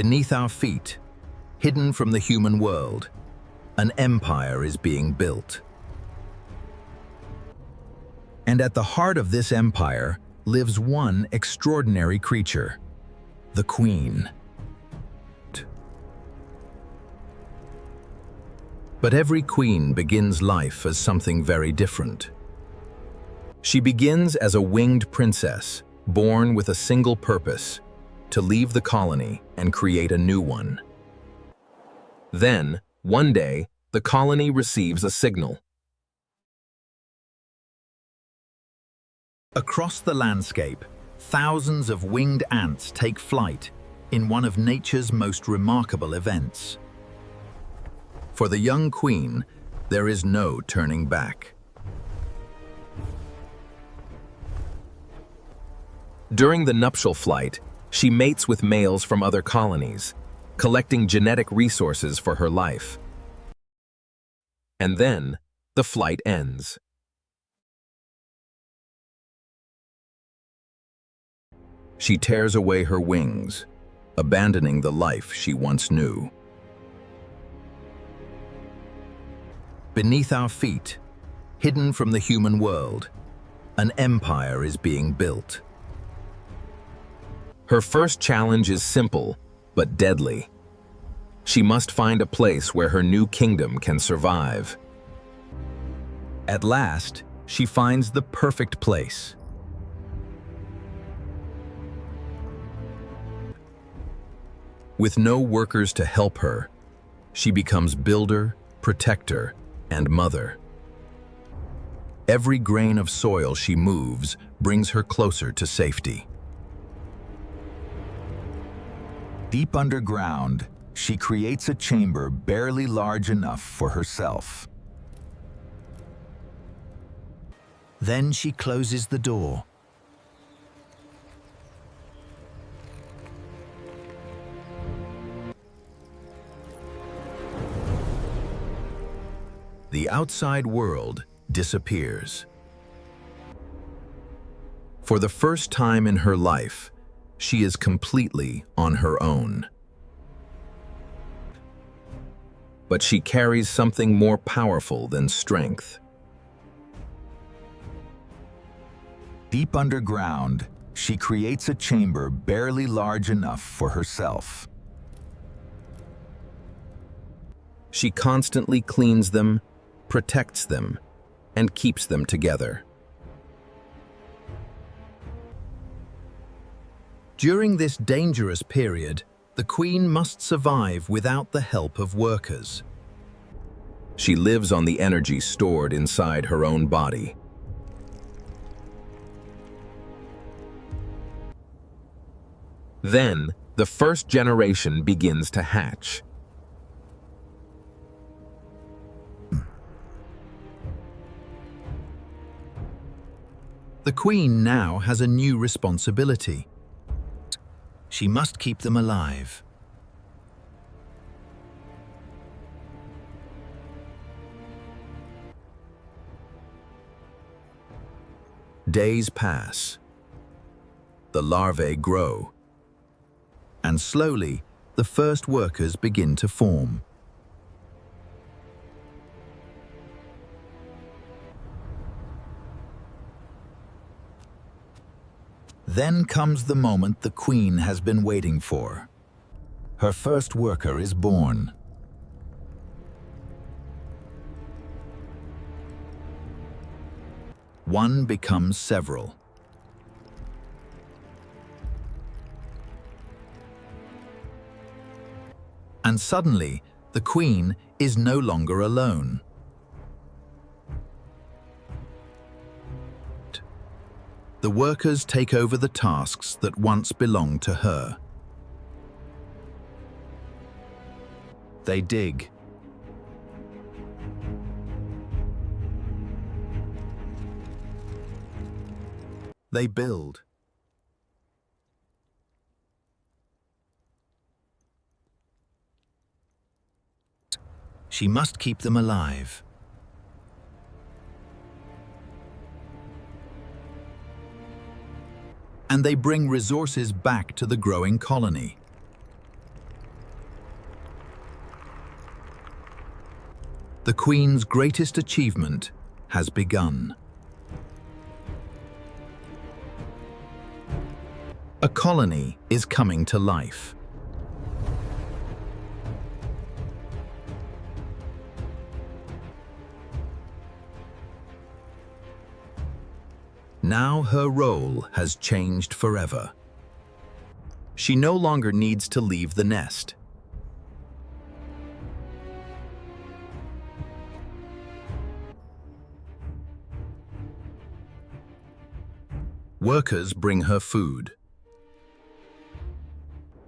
Beneath our feet, hidden from the human world, an empire is being built. And at the heart of this empire lives one extraordinary creature, the Queen. But every queen begins life as something very different. She begins as a winged princess, born with a single purpose: to leave the colony and create a new one. Then, one day, the colony receives a signal. Across the landscape, thousands of winged ants take flight in one of nature's most remarkable events. For the young queen, there is no turning back. During the nuptial flight, she mates with males from other colonies, collecting genetic resources for her life. And then, the flight ends. She tears away her wings, abandoning the life she once knew. Beneath our feet, hidden from the human world, an empire is being built. Her first challenge is simple, but deadly. She must find a place where her new kingdom can survive. At last, she finds the perfect place. With no workers to help her, she becomes builder, protector, and mother. Every grain of soil she moves brings her closer to safety. Deep underground, she creates a chamber barely large enough for herself. Then she closes the door. The outside world disappears. For the first time in her life, she is completely on her own. But she carries something more powerful than strength. Deep underground, she creates a chamber barely large enough for herself. She constantly cleans them, protects them, and keeps them together. During this dangerous period, the queen must survive without the help of workers. She lives on the energy stored inside her own body. Then, the first generation begins to hatch. The queen now has a new responsibility. She must keep them alive. Days pass. The larvae grow. And slowly, the first workers begin to form. Then comes the moment the queen has been waiting for. Her first worker is born. One becomes several. And suddenly, the queen is no longer alone. The workers take over the tasks that once belonged to her. They dig. They build. She must keep them alive. And they bring resources back to the growing colony. The Queen's greatest achievement has begun. A colony is coming to life. Now her role has changed forever. She no longer needs to leave the nest. Workers bring her food.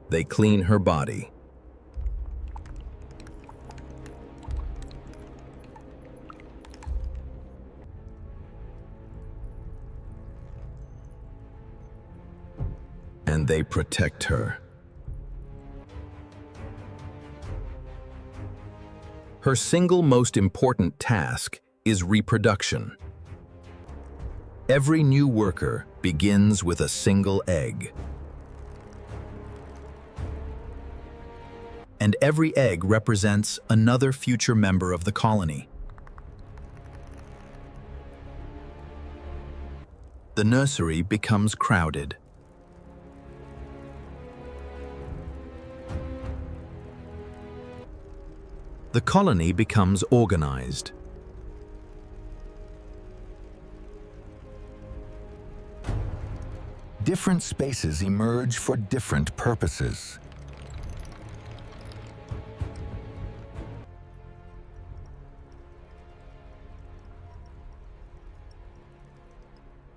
They clean her body. And they protect her. Her single most important task is reproduction. Every new worker begins with a single egg. And every egg represents another future member of the colony. The nursery becomes crowded. The colony becomes organized. Different spaces emerge for different purposes.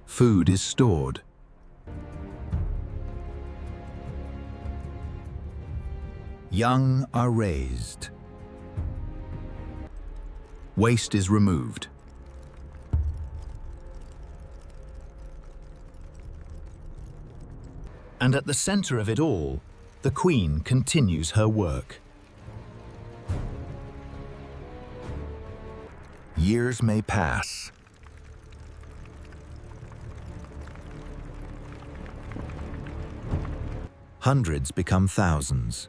Food is stored. Young are raised. Waste is removed. And at the center of it all, the Queen continues her work. Years may pass. Hundreds become thousands.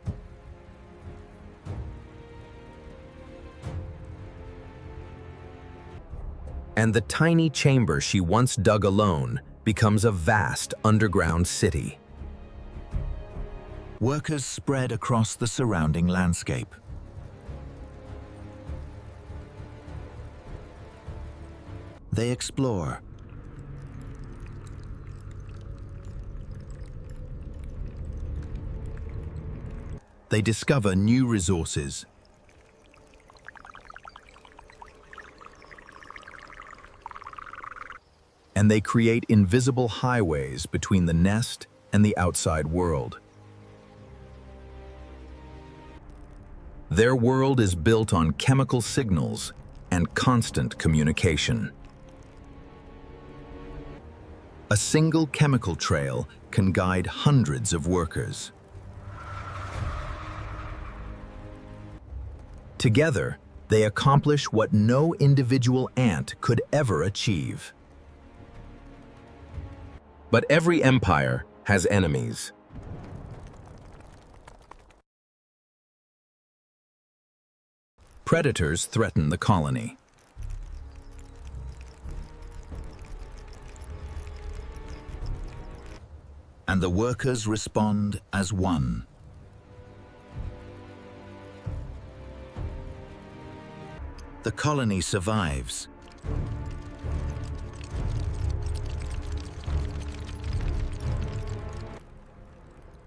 And the tiny chamber she once dug alone becomes a vast underground city. Workers spread across the surrounding landscape. They explore. They discover new resources. And they create invisible highways between the nest and the outside world. Their world is built on chemical signals and constant communication. A single chemical trail can guide hundreds of workers. Together, they accomplish what no individual ant could ever achieve. But every empire has enemies. Predators threaten the colony. And the workers respond as one. The colony survives.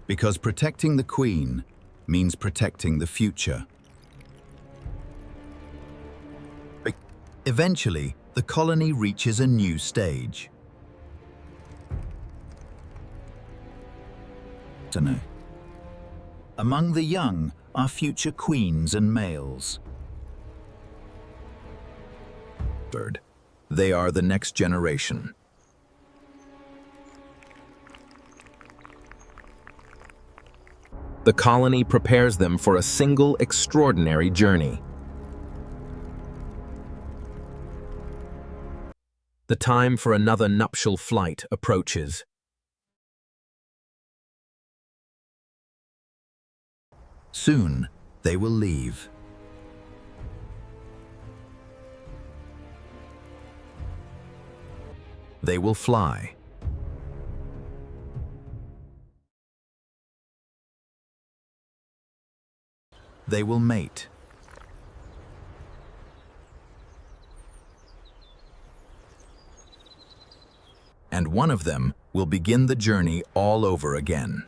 Because protecting the Queen means protecting the future. Eventually, the colony reaches a new stage. Among the young are future queens and males. They are the next generation. The colony prepares them for a single extraordinary journey. The time for another nuptial flight approaches. Soon, they will leave. They will fly. They will mate. And one of them will begin the journey all over again.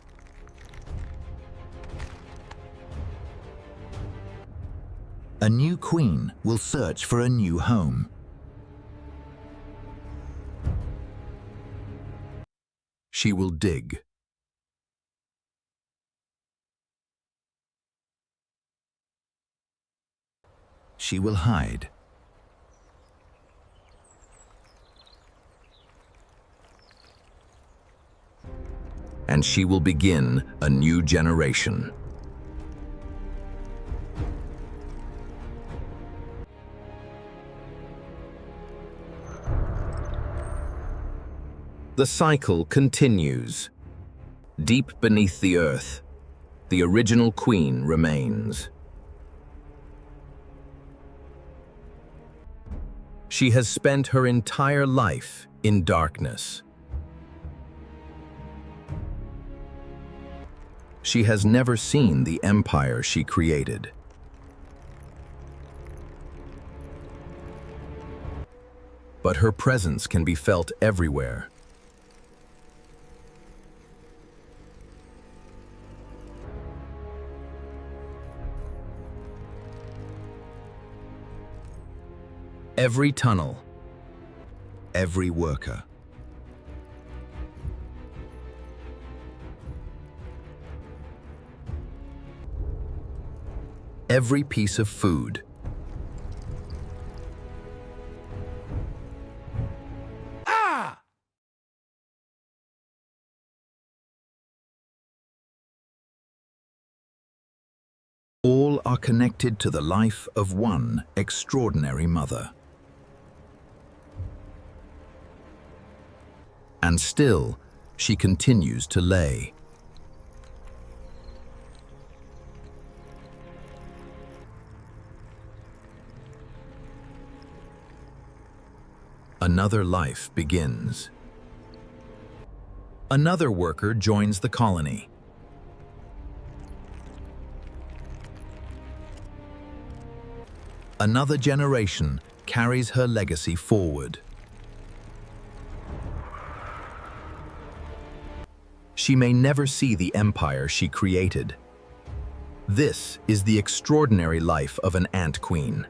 A new queen will search for a new home. She will dig. She will hide. And she will begin a new generation. The cycle continues. Deep beneath the earth, the original queen remains. She has spent her entire life in darkness. She has never seen the empire she created. But her presence can be felt everywhere. Every tunnel, Every worker, every piece of food, all are connected to the life of one extraordinary mother. And still, she continues to lay. Another life begins. Another worker joins the colony. Another generation carries her legacy forward. She may never see the empire she created. This is the extraordinary life of an ant queen.